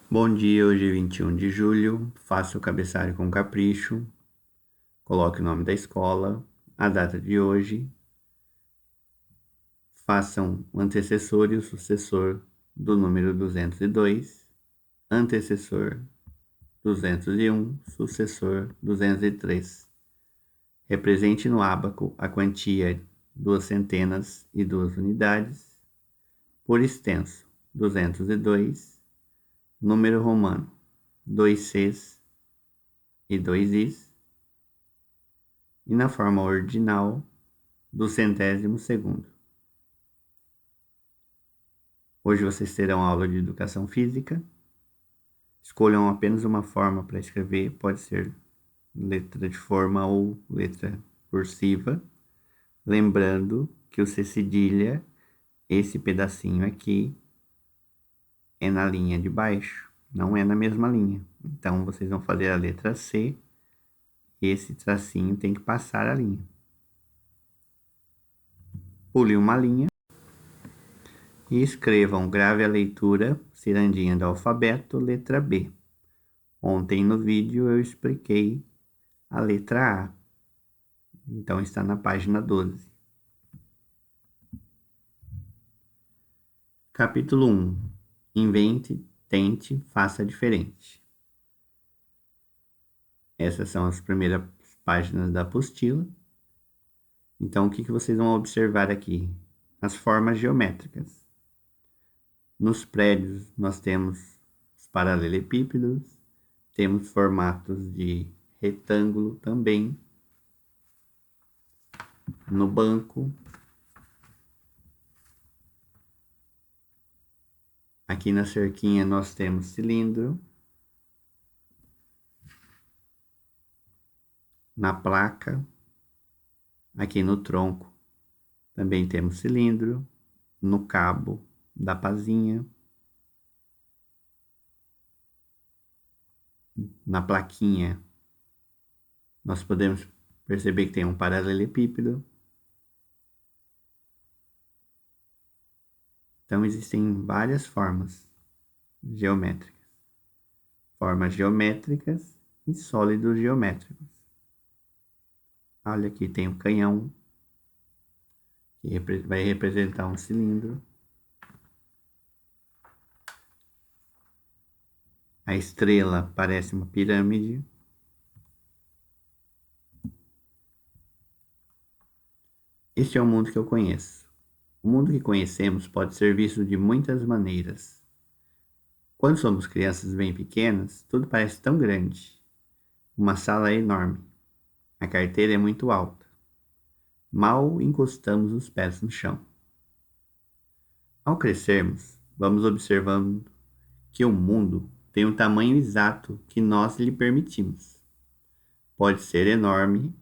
Bom dia, hoje é 21 de julho. Faça o cabeçalho com capricho. Coloque o nome da escola, a data de hoje. Façam o antecessor e o sucessor do número 202, antecessor 201, sucessor 203. Represente no ábaco a quantia duas centenas e duas unidades, por extenso 202, número romano 2Cs e 2Is, e na forma ordinal do centésimo segundo. Hoje vocês terão aula de educação física. Escolham apenas uma forma para escrever, pode ser letra de forma ou letra cursiva. Lembrando que o C cedilha, esse pedacinho aqui, é na linha de baixo, não é na mesma linha. Então vocês vão fazer a letra C, e esse tracinho tem que passar a linha. Pule uma linha e escrevam, grave a leitura, cirandinha do alfabeto, letra B. Ontem no vídeo eu expliquei a letra A, então está na página 12. Capítulo 1. Invente, tente, faça diferente. Essas são as primeiras páginas da apostila. Então, o que vocês vão observar aqui? As formas geométricas. Nos prédios, nós temos os paralelepípedos, temos formatos de retângulo também. No banco, aqui na cerquinha, nós temos cilindro. Na placa, aqui no tronco, também temos cilindro. No cabo da pazinha, na plaquinha, nós podemos perceber que tem um paralelepípedo. Então, existem várias formas geométricas. Formas geométricas e sólidos geométricos. Olha, aqui tem um canhão, que vai representar um cilindro. A estrela parece uma pirâmide. Este é o mundo que eu conheço. O mundo que conhecemos pode ser visto de muitas maneiras. Quando somos crianças bem pequenas, tudo parece tão grande. Uma sala é enorme. A carteira é muito alta. Mal encostamos os pés no chão. Ao crescermos, vamos observando que o mundo tem um tamanho exato que nós lhe permitimos. Pode ser enorme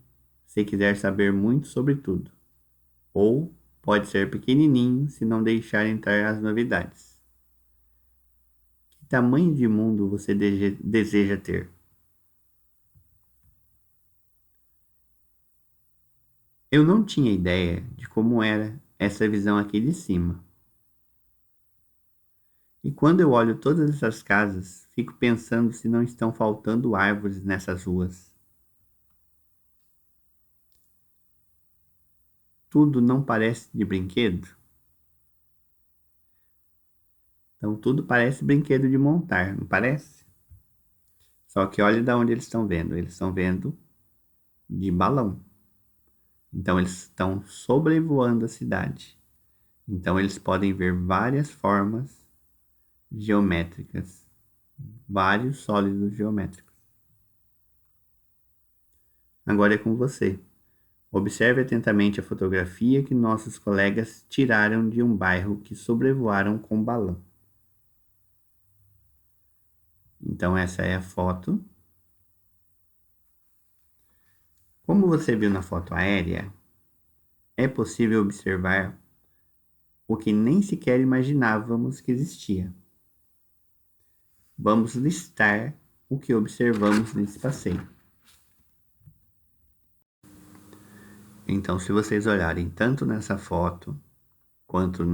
se quiser saber muito sobre tudo, ou pode ser pequenininho se não deixar entrar as novidades. Que tamanho de mundo você deseja ter? Eu não tinha ideia de como era essa visão aqui de cima. E quando eu olho todas essas casas, fico pensando se não estão faltando árvores nessas ruas. Tudo não parece de brinquedo? Então tudo parece brinquedo de montar, não parece? Só que olha de onde eles estão vendo. Eles estão vendo de balão. Então eles estão sobrevoando a cidade. Então eles podem ver várias formas geométricas, vários sólidos geométricos. Agora é com você. Observe atentamente a fotografia que nossos colegas tiraram de um bairro que sobrevoaram com balão. Então essa é a foto. Como você viu na foto aérea, é possível observar o que nem sequer imaginávamos que existia. Vamos listar o que observamos nesse passeio. Então, se vocês olharem tanto nessa foto quanto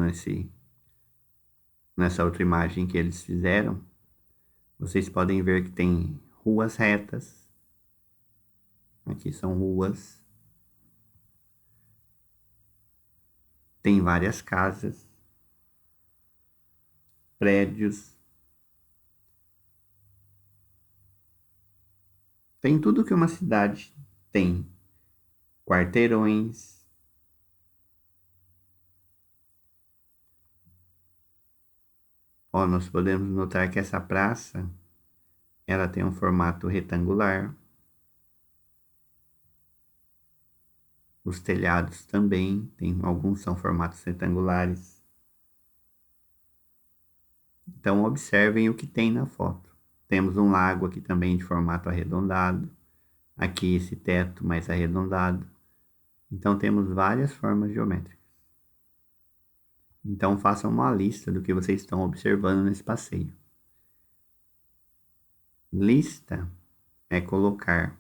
nessa outra imagem que eles fizeram, Vocês podem ver que tem ruas retas. Aqui são ruas. Tem várias casas, prédios. Tem tudo que uma cidade tem. Quarteirões. Ó, nós podemos notar que essa praça, ela tem um formato retangular. Os telhados também, alguns são formatos retangulares. Então, observem o que tem na foto. Temos um lago aqui também de formato arredondado. Aqui esse teto mais arredondado. Então, temos várias formas geométricas. Então, façam uma lista do que vocês estão observando nesse passeio. Lista é colocar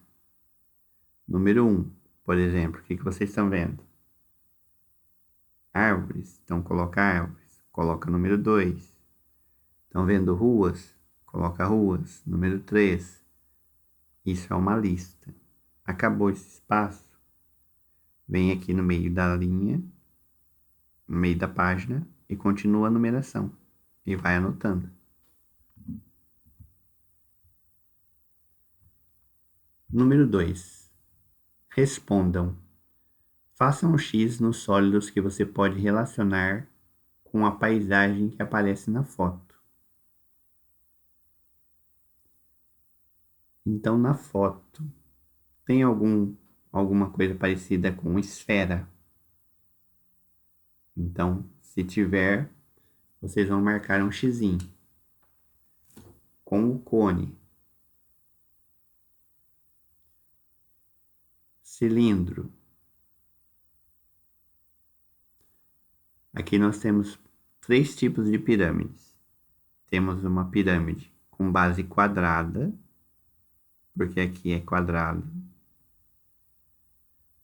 número 1, por exemplo. O que vocês estão vendo? Árvores. Então, coloca árvores. Coloca número 2. Estão vendo ruas? Coloca ruas. Número 3. Isso é uma lista. Acabou esse espaço? Vem aqui no meio da linha, no meio da página, e continua a numeração. E vai anotando. Número 2. Respondam. Façam um X nos sólidos que você pode relacionar com a paisagem que aparece na foto. Então, na foto, tem alguma coisa parecida com esfera? Então, se tiver, vocês vão marcar um xizinho. Com o cone. Cilindro. Aqui nós temos 3 tipos de pirâmides. Temos uma pirâmide com base quadrada, porque aqui é quadrado.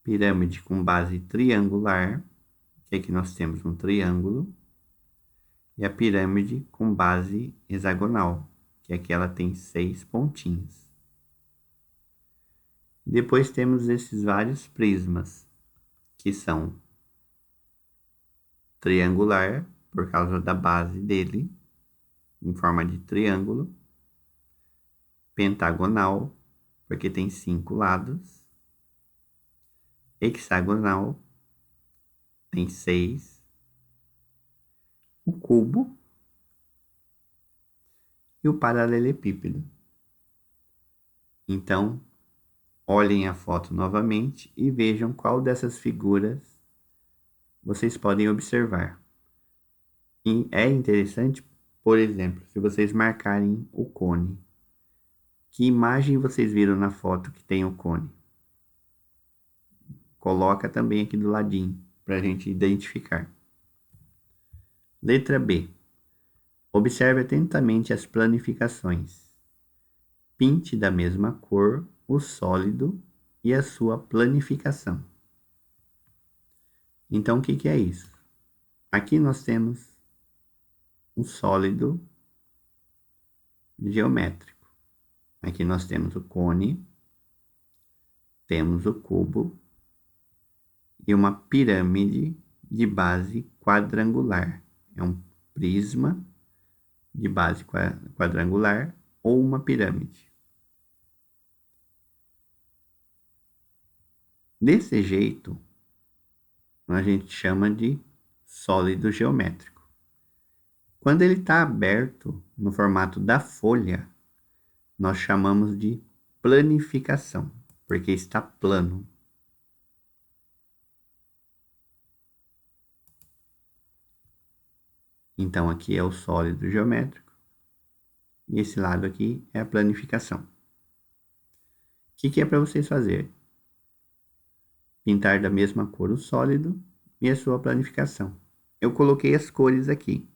Pirâmide com base triangular, que aqui nós temos um triângulo. E a pirâmide com base hexagonal, que aqui ela tem 6 pontinhos. Depois temos esses vários prismas, que são triangular, por causa da base dele, em forma de triângulo. Pentagonal, porque tem 5 lados. Hexagonal, tem 6. O cubo e o paralelepípedo. Então, olhem a foto novamente e vejam qual dessas figuras vocês podem observar. E é interessante, por exemplo, se vocês marcarem o cone. Que imagem vocês viram na foto que tem o cone? Coloca também aqui do ladinho, para a gente identificar. Letra B. Observe atentamente as planificações. Pinte da mesma cor o sólido e a sua planificação. Então, o que é isso? Aqui nós temos um sólido geométrico. Aqui nós temos o cone, temos o cubo e uma pirâmide de base quadrangular. É um prisma de base quadrangular ou uma pirâmide. Desse jeito, a gente chama de sólido geométrico. Quando ele está aberto no formato da folha, nós chamamos de planificação, porque está plano. Então, aqui é o sólido geométrico e esse lado aqui é a planificação. O que é para vocês fazer? Pintar da mesma cor o sólido e a sua planificação. Eu coloquei as cores aqui.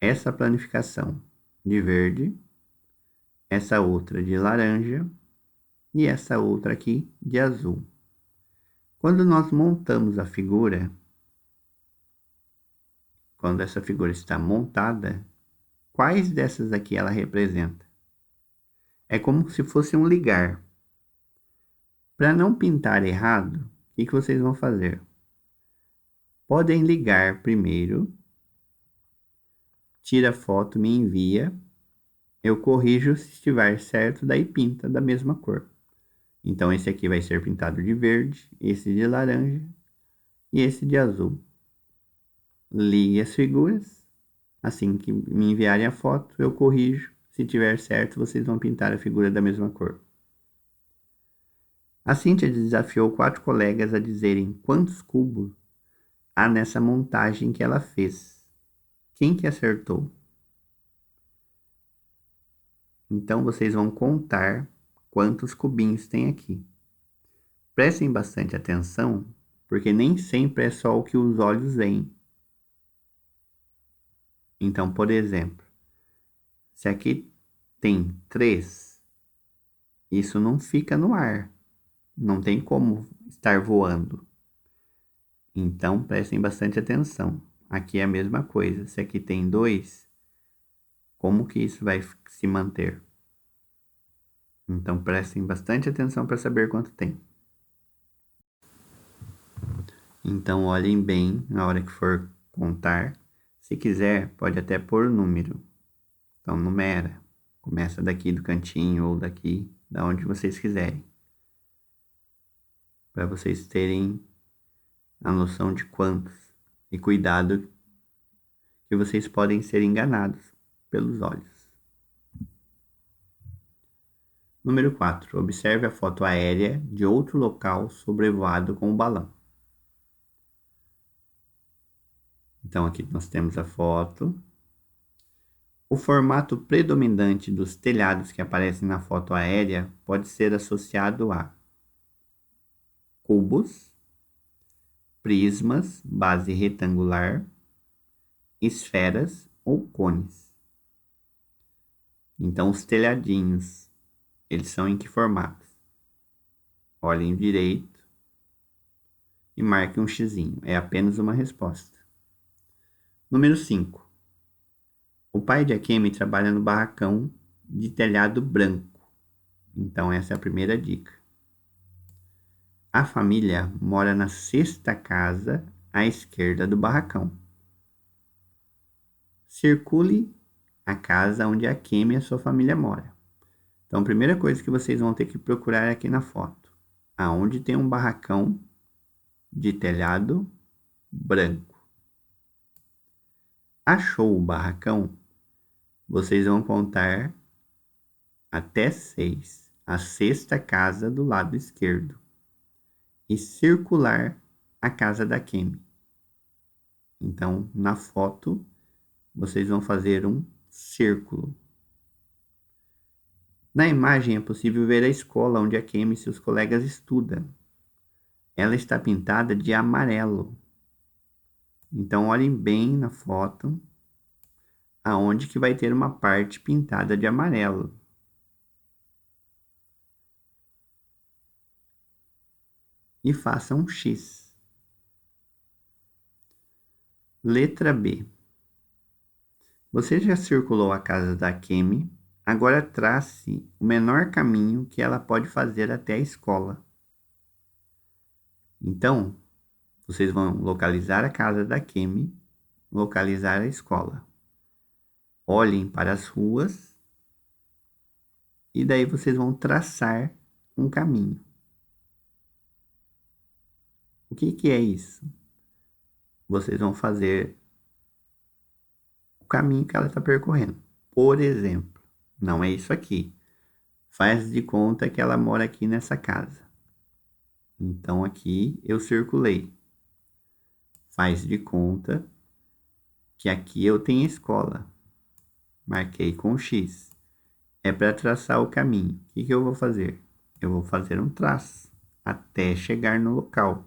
Essa planificação de verde, essa outra de laranja e essa outra aqui de azul. Quando nós montamos a figura, quando essa figura está montada, quais dessas aqui ela representa. É como se fosse um ligar. Para não pintar errado, o que vocês vão fazer? Podem ligar primeiro, tira a foto, me envia, eu corrijo se estiver certo, daí pinta da mesma cor. Então esse aqui vai ser pintado de verde, esse de laranja e esse de azul. Ligue as figuras, assim que me enviarem a foto, eu corrijo. Se tiver certo, vocês vão pintar a figura da mesma cor. A Cíntia desafiou 4 colegas a dizerem quantos cubos há nessa montagem que ela fez. Quem que acertou? Então vocês vão contar quantos cubinhos tem aqui. Prestem bastante atenção, porque nem sempre é só o que os olhos veem. Então, por exemplo, se aqui tem 3, isso não fica no ar. Não tem como estar voando. Então, prestem bastante atenção. Aqui é a mesma coisa. Se aqui tem 2, como que isso vai se manter? Então, prestem bastante atenção para saber quanto tem. Então, olhem bem na hora que for contar. Se quiser, pode até pôr o número. Então, numera. Começa daqui do cantinho ou daqui, da onde vocês quiserem. Para vocês terem a noção de quantos. E cuidado que vocês podem ser enganados pelos olhos. Número 4. Observe a foto aérea de outro local sobrevoado com o balão. Então, aqui nós temos a foto. O formato predominante dos telhados que aparecem na foto aérea pode ser associado a cubos, prismas, base retangular, esferas ou cones. Então, os telhadinhos, eles são em que formatos? Olhem direito e marquem um xizinho. É apenas uma resposta. Número 5. O pai de Akemi trabalha no barracão de telhado branco. Então, essa é a primeira dica. A família mora na 6ª casa à esquerda do barracão. Circule a casa onde Akemi e a sua família mora. Então, a primeira coisa que vocês vão ter que procurar aqui na foto. Aonde tem um barracão de telhado branco. Achou o barracão? Vocês vão contar até 6, a 6ª casa do lado esquerdo, e circular a casa da Akemi. Então, na foto, vocês vão fazer um círculo. Na imagem é possível ver a escola onde a Akemi e seus colegas estudam. Ela está pintada de amarelo. Então, olhem bem na foto, aonde que vai ter uma parte pintada de amarelo. E faça um X. Letra B. Você já circulou a casa da Akemi, agora trace o menor caminho que ela pode fazer até a escola. Então, vocês vão localizar a casa da Akemi, localizar a escola. Olhem para as ruas e daí vocês vão traçar um caminho. O que é isso? Vocês vão fazer o caminho que ela está percorrendo. Por exemplo, não é isso aqui. Faz de conta que ela mora aqui nessa casa. Então aqui eu circulei. Faz de conta que aqui eu tenho escola. Marquei com X. É para traçar o caminho. O que eu vou fazer? Eu vou fazer um traço até chegar no local.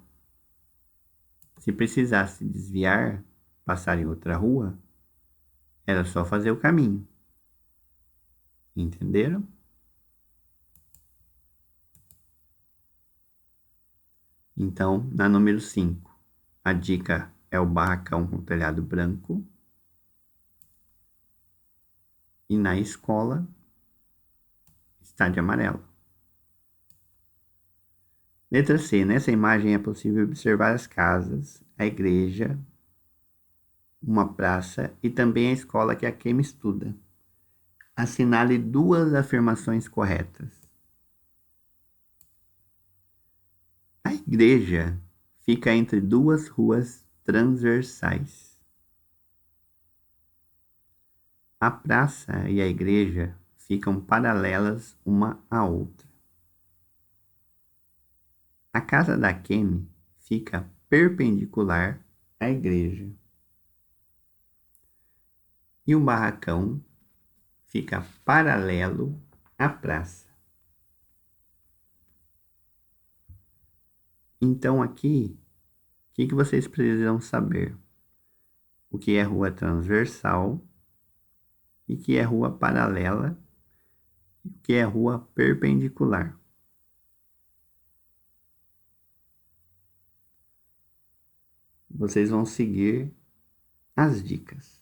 Se precisasse desviar, passar em outra rua, era só fazer o caminho. Entenderam? Então, na número 5, a dica é o barracão com telhado branco. E na escola está de amarelo. Letra C. Nessa imagem é possível observar as casas, a igreja, uma praça e também a escola que a Kemi estuda. Assinale duas afirmações corretas. A igreja fica entre duas ruas transversais. A praça e a igreja ficam paralelas uma à outra. A casa da Kemi fica perpendicular à igreja. E o barracão fica paralelo à praça. Então aqui, o que vocês precisam saber? O que é rua transversal, o que é rua paralela e o que é rua perpendicular. Vocês vão seguir as dicas.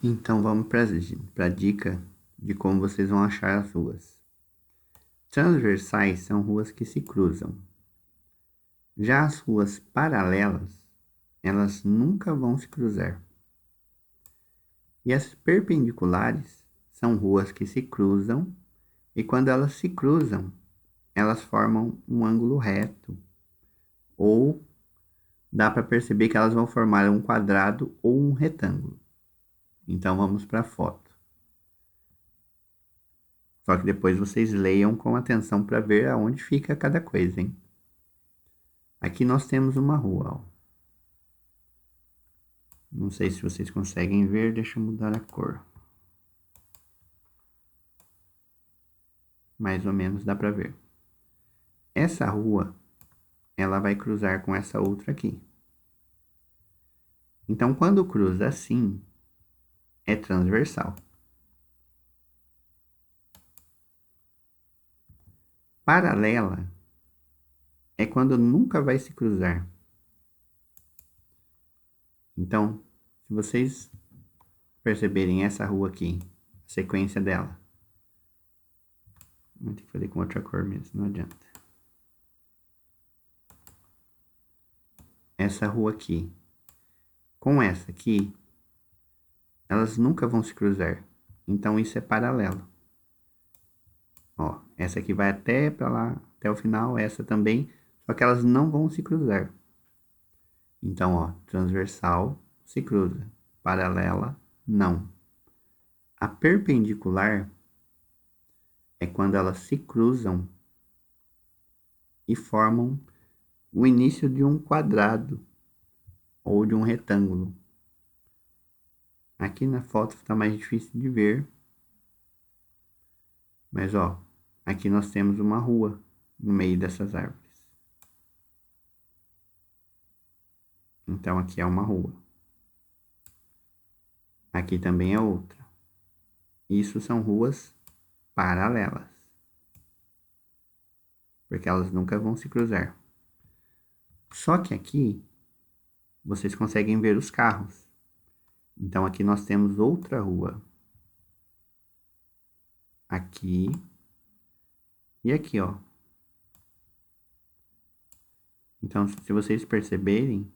Então vamos para a dica de como vocês vão achar as ruas. Transversais são ruas que se cruzam. Já as ruas paralelas, elas nunca vão se cruzar. E as perpendiculares são ruas que se cruzam e quando elas se cruzam, elas formam um ângulo reto. Ou dá para perceber que elas vão formar um quadrado ou um retângulo. Então vamos para a foto. Só que depois vocês leiam com atenção para ver aonde fica cada coisa, hein? Aqui nós temos uma rua, ó. Não sei se vocês conseguem ver, deixa eu mudar a cor. Mais ou menos dá para ver. Essa rua, ela vai cruzar com essa outra aqui. Então, quando cruza assim, é transversal. Paralela é quando nunca vai se cruzar. Então, se vocês perceberem essa rua aqui, a sequência dela, vou ter que fazer com outra cor mesmo, não adianta. Essa rua aqui, com essa aqui, elas nunca vão se cruzar. Então, isso é paralelo. Ó, essa aqui vai até para lá, até o final, essa também, só que elas não vão se cruzar. Então, ó, transversal se cruza, paralela não. A perpendicular é quando elas se cruzam e formam o início de um quadrado ou de um retângulo. Aqui na foto está mais difícil de ver, mas ó, aqui nós temos uma rua no meio dessas árvores. Então aqui é uma rua. Aqui também é outra. Isso são ruas paralelas, porque elas nunca vão se cruzar. Só que aqui vocês conseguem ver os carros. Então aqui nós temos outra rua. Aqui e aqui, ó. Então, se vocês perceberem,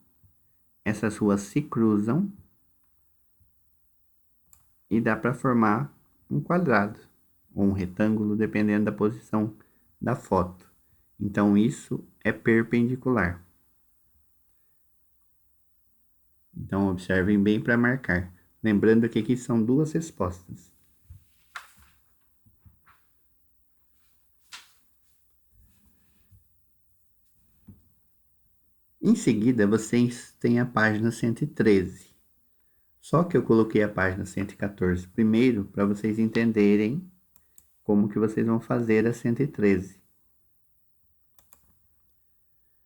essas ruas se cruzam e dá para formar um quadrado ou um retângulo, dependendo da posição da foto. Então, isso é perpendicular. Então, observem bem para marcar. Lembrando que aqui são duas respostas. Em seguida, vocês têm a página 113. Só que eu coloquei a página 114 primeiro para vocês entenderem como que vocês vão fazer a 113.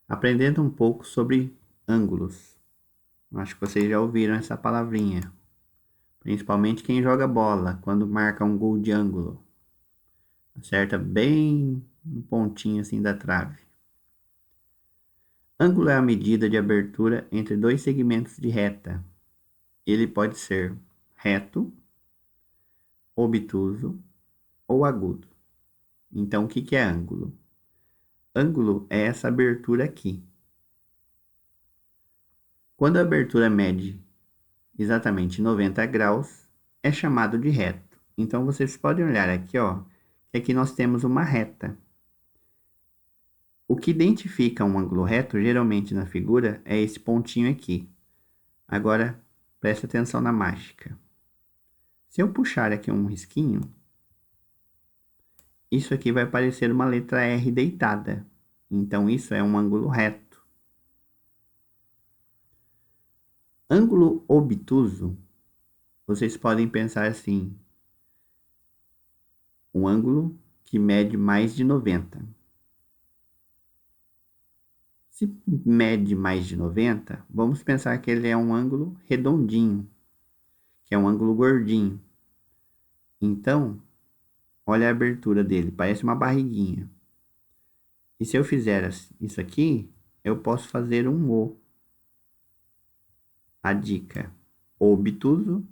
Aprendendo um pouco sobre ângulos. Acho que vocês já ouviram essa palavrinha. Principalmente quem joga bola, quando marca um gol de ângulo. Acerta bem no pontinho assim da trave. Ângulo é a medida de abertura entre dois segmentos de reta. Ele pode ser reto, obtuso ou agudo. Então, o que é ângulo? Ângulo é essa abertura aqui. Quando a abertura mede exatamente 90 graus, é chamado de reto. Então, vocês podem olhar aqui, ó, que aqui nós temos uma reta. O que identifica um ângulo reto, geralmente na figura, é esse pontinho aqui. Agora, preste atenção na mágica. Se eu puxar aqui um risquinho, isso aqui vai parecer uma letra R deitada. Então, isso é um ângulo reto. Ângulo obtuso, vocês podem pensar assim, um ângulo que mede mais de 90. Se mede mais de 90, vamos pensar que ele é um ângulo redondinho, que é um ângulo gordinho. Então, olha a abertura dele, parece uma barriguinha. E se eu fizer isso aqui, eu posso fazer um O. A dica, obtuso,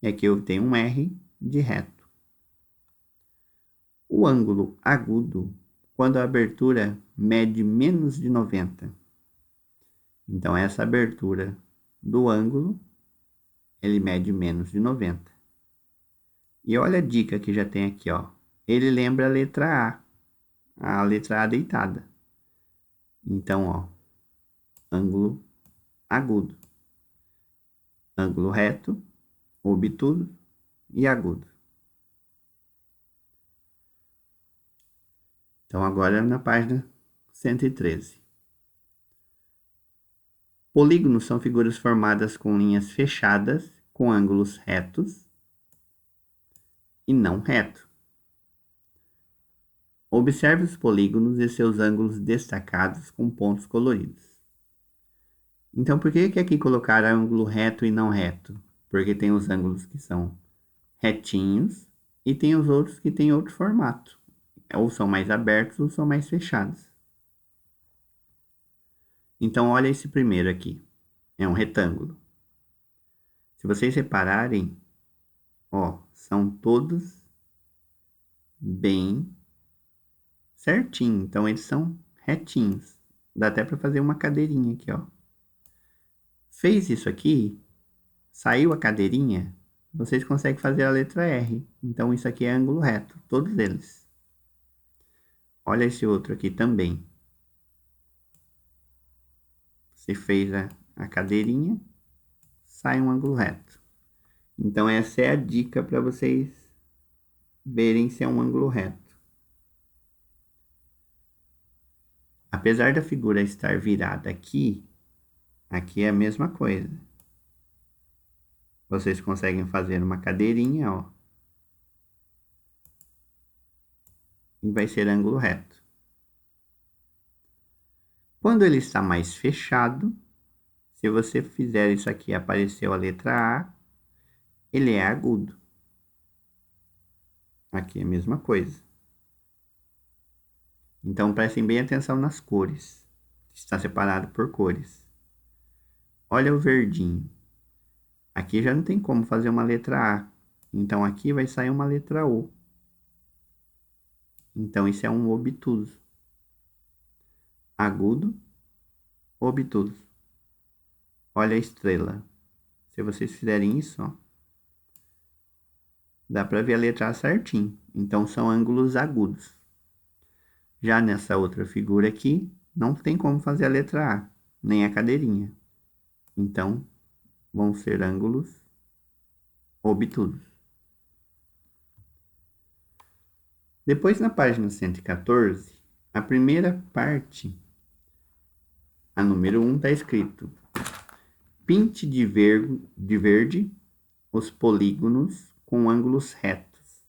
e aqui eu tenho um R de reto. O ângulo agudo, quando a abertura mede menos de 90. Então, essa abertura do ângulo, ele mede menos de 90. E olha a dica que já tem aqui, ó. Ele lembra a letra A deitada. Então, ó, ângulo agudo, ângulo reto, obtuso e agudo. Então, agora na página 113. Polígonos são figuras formadas com linhas fechadas, com ângulos retos e não reto. Observe os polígonos e seus ângulos destacados com pontos coloridos. Então, por que aqui colocaram ângulo reto e não reto? Porque tem os ângulos que são retinhos e tem os outros que têm outro formato. Ou são mais abertos ou são mais fechados. Então, olha esse primeiro aqui. É um retângulo. Se vocês repararem, ó, são todos bem certinho. Então, eles são retinhos. Dá até para fazer uma cadeirinha aqui, ó. Fez isso aqui, saiu a cadeirinha, vocês conseguem fazer a letra R. Então, isso aqui é ângulo reto, todos eles. Olha esse outro aqui também. Você fez a cadeirinha, sai um ângulo reto. Então, essa é a dica para vocês verem se é um ângulo reto. Apesar da figura estar virada aqui, aqui é a mesma coisa. Vocês conseguem fazer uma cadeirinha, ó. E vai ser ângulo reto. Quando ele está mais fechado, se você fizer isso aqui, apareceu a letra A, ele é agudo. Aqui é a mesma coisa. Então, prestem bem atenção nas cores. Está separado por cores. Olha o verdinho. Aqui já não tem como fazer uma letra A. Então, aqui vai sair uma letra O. Então, isso é um obtuso. Agudo, obtuso. Olha a estrela. Se vocês fizerem isso, ó, dá para ver a letra A certinho. Então, são ângulos agudos. Já nessa outra figura aqui, não tem como fazer a letra A, nem a cadeirinha. Então, vão ser ângulos obtusos. Depois, na página 114, a primeira parte, a número 1, está escrito: pinte de verde os polígonos com ângulos retos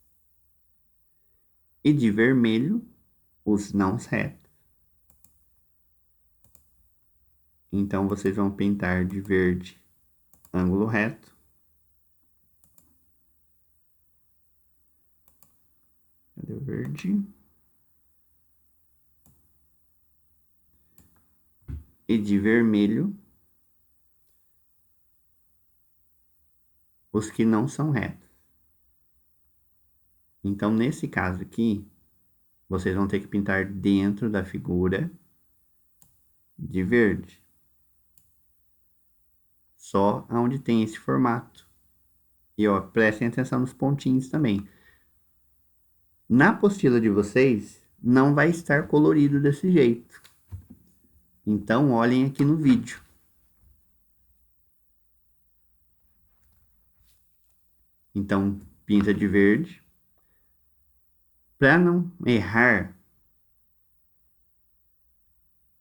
e de vermelho os não retos. Então, vocês vão pintar de verde ângulo reto, cadê o verde? E de vermelho os que não são retos. Então, nesse caso aqui, vocês vão ter que pintar dentro da figura de verde. Só onde tem esse formato. E ó, prestem atenção nos pontinhos também. Na apostila de vocês, não vai estar colorido desse jeito. Então, olhem aqui no vídeo. Então, pinta de verde. Para não errar,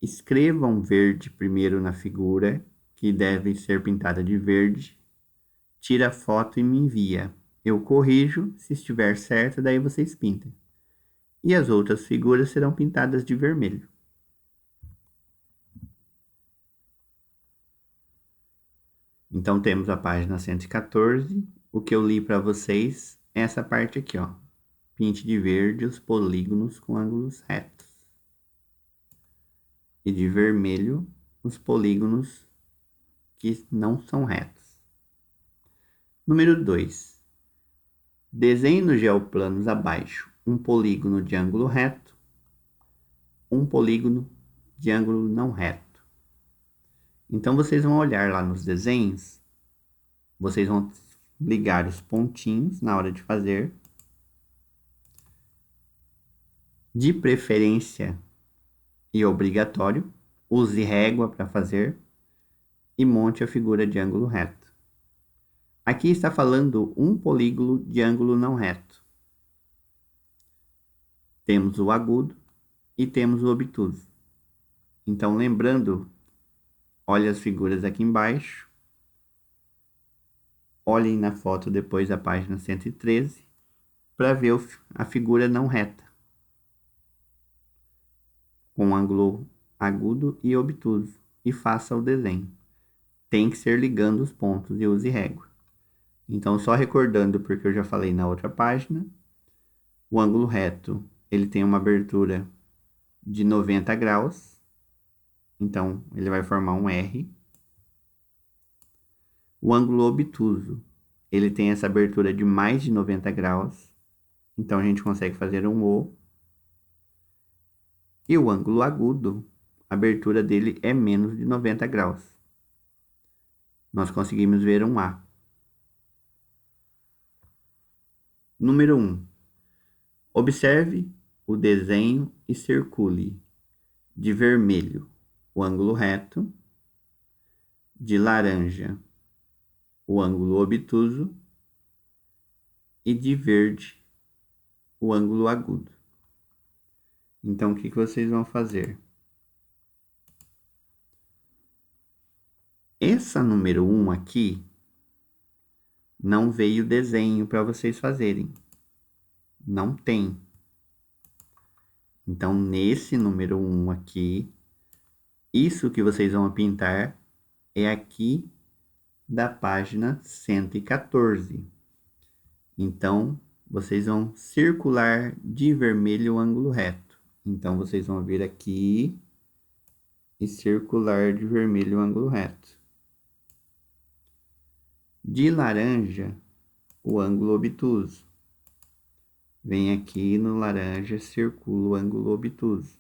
escrevam verde primeiro na figura, que deve ser pintada de verde. Tira a foto e me envia. Eu corrijo, se estiver certo, daí vocês pintem. E as outras figuras serão pintadas de vermelho. Então, temos a página 114. O que eu li para vocês é essa parte aqui, ó. Pinte de verde os polígonos com ângulos retos. E de vermelho os polígonos que não são retos. Número 2. Desenhe no geoplanos abaixo um polígono de ângulo reto, um polígono de ângulo não reto. Então, vocês vão olhar lá nos desenhos, vocês vão ligar os pontinhos na hora de fazer. De preferência e obrigatório, use régua para fazer e monte a figura de ângulo reto. Aqui está falando um polígono de ângulo não reto. Temos o agudo e temos o obtuso. Então, lembrando, olhe as figuras aqui embaixo. Olhem na foto depois da página 113 para ver a figura não reta, com ângulo agudo e obtuso, e faça o desenho. Tem que ser ligando os pontos e use régua. Então, só recordando, porque eu já falei na outra página, o ângulo reto, ele tem uma abertura de 90 graus, então ele vai formar um R. O ângulo obtuso, ele tem essa abertura de mais de 90 graus, então a gente consegue fazer um O. E o ângulo agudo, a abertura dele é menos de 90 graus. Nós conseguimos ver um A. Número 1. Observe o desenho e circule de vermelho o ângulo reto, de laranja o ângulo obtuso e de verde o ângulo agudo. Então, o que vocês vão fazer? Essa número 1 aqui não veio desenho para vocês fazerem. Não tem. Então, nesse número 1 aqui, isso que vocês vão pintar é aqui da página 114. Então, vocês vão circular de vermelho o ângulo reto. Então, vocês vão vir aqui e circular de vermelho o ângulo reto. De laranja, o ângulo obtuso. Vem aqui no laranja, circula o ângulo obtuso.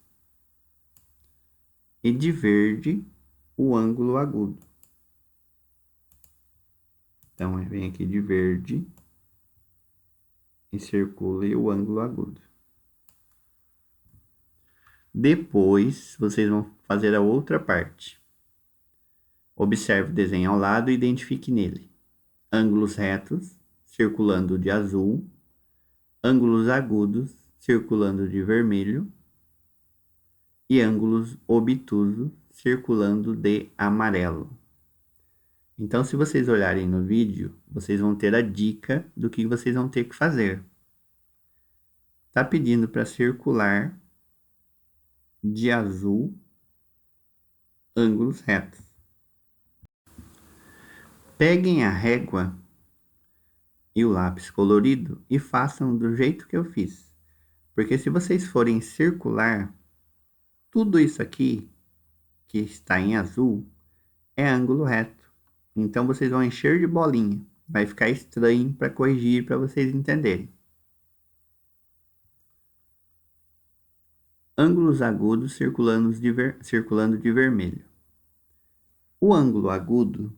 E de verde, o ângulo agudo. Então, vem aqui de verde e circule o ângulo agudo. Depois, vocês vão fazer a outra parte. Observe o desenho ao lado e identifique nele ângulos retos, circulando de azul, ângulos agudos, circulando de vermelho, e ângulos obtusos, circulando de amarelo. Então, se vocês olharem no vídeo, vocês vão ter a dica do que vocês vão ter que fazer. Tá pedindo para circular de azul ângulos retos. Peguem a régua e o lápis colorido e façam do jeito que eu fiz. Porque se vocês forem circular, tudo isso aqui que está em azul é ângulo reto. Então, vocês vão encher de bolinha. vai ficar estranho para corrigir, para vocês entenderem. Ângulos agudos circulando de vermelho. O ângulo agudo,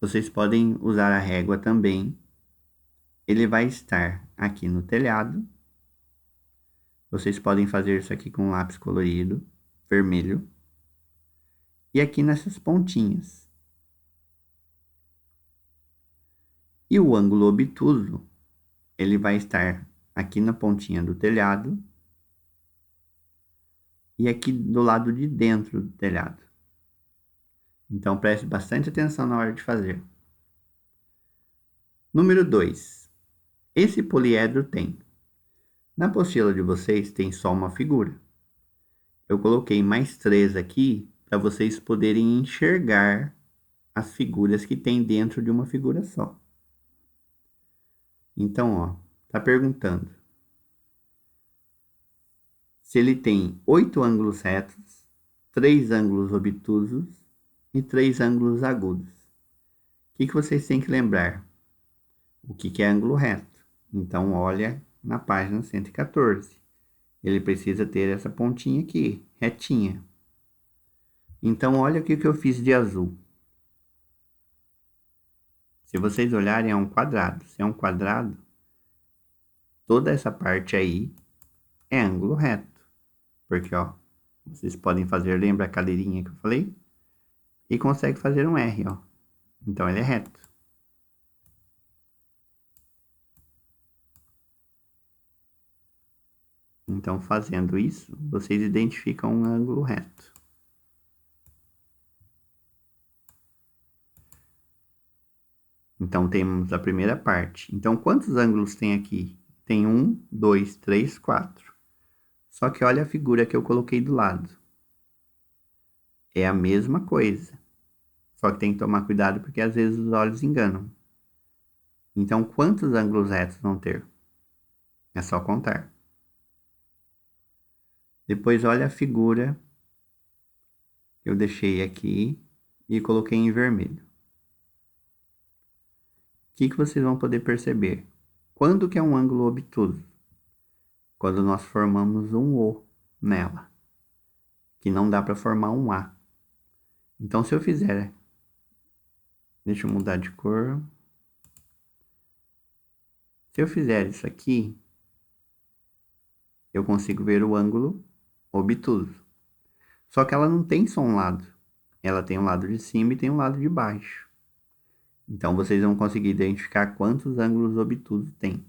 vocês podem usar a régua também. Ele vai estar aqui no telhado. Vocês podem fazer isso aqui com lápis colorido, vermelho. E aqui nessas pontinhas. E o ângulo obtuso, ele vai estar aqui na pontinha do telhado e aqui do lado de dentro do telhado. Então, preste bastante atenção na hora de fazer. Número 2. Esse poliedro tem. Na apostila de vocês tem só uma figura. Eu coloquei mais 3 aqui para vocês poderem enxergar as figuras que tem dentro de uma figura só. Então, ó, tá perguntando se ele tem 8 ângulos retos, 3 ângulos obtusos e 3 ângulos agudos. O que vocês têm que lembrar? O que é ângulo reto? Então, olha na página 114. Ele precisa ter essa pontinha aqui, retinha. Então, olha o que eu fiz de azul. Se vocês olharem, é um quadrado. Se é um quadrado, toda essa parte aí é ângulo reto. Porque, ó, vocês podem fazer, lembra a cadeirinha que eu falei? E consegue fazer um R, ó. Então, ele é reto. Então, fazendo isso, vocês identificam um ângulo reto. Então, temos a primeira parte. Então, quantos ângulos tem aqui? Tem 1, 2, 3, 4. Só que olha a figura que eu coloquei do lado. É a mesma coisa. Só que tem que tomar cuidado porque às vezes os olhos enganam. Então, quantos ângulos retos vão ter? É só contar. Depois, olha a figura que eu deixei aqui e coloquei em vermelho. O que vocês vão poder perceber? Quando que é um ângulo obtuso? Quando nós formamos um O nela, que não dá para formar um A. Então, se eu fizer... Deixa eu mudar de cor. Se eu fizer isso aqui, eu consigo ver o ângulo obtuso. Só que ela não tem só um lado. Ela tem um lado de cima e tem um lado de baixo. Então, vocês vão conseguir identificar quantos ângulos obtusos tem.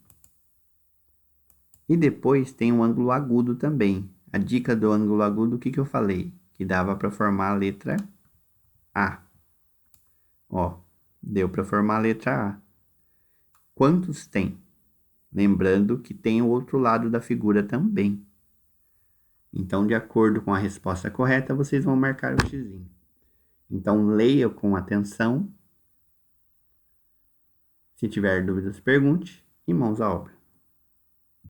E depois tem um ângulo agudo também. A dica do ângulo agudo, o que eu falei? Que dava para formar a letra A. Ó, deu para formar a letra A. Quantos tem? Lembrando que tem o outro lado da figura também. Então, de acordo com a resposta correta, vocês vão marcar o xizinho. Então, leia com atenção. Se tiver dúvidas, pergunte e mãos à obra.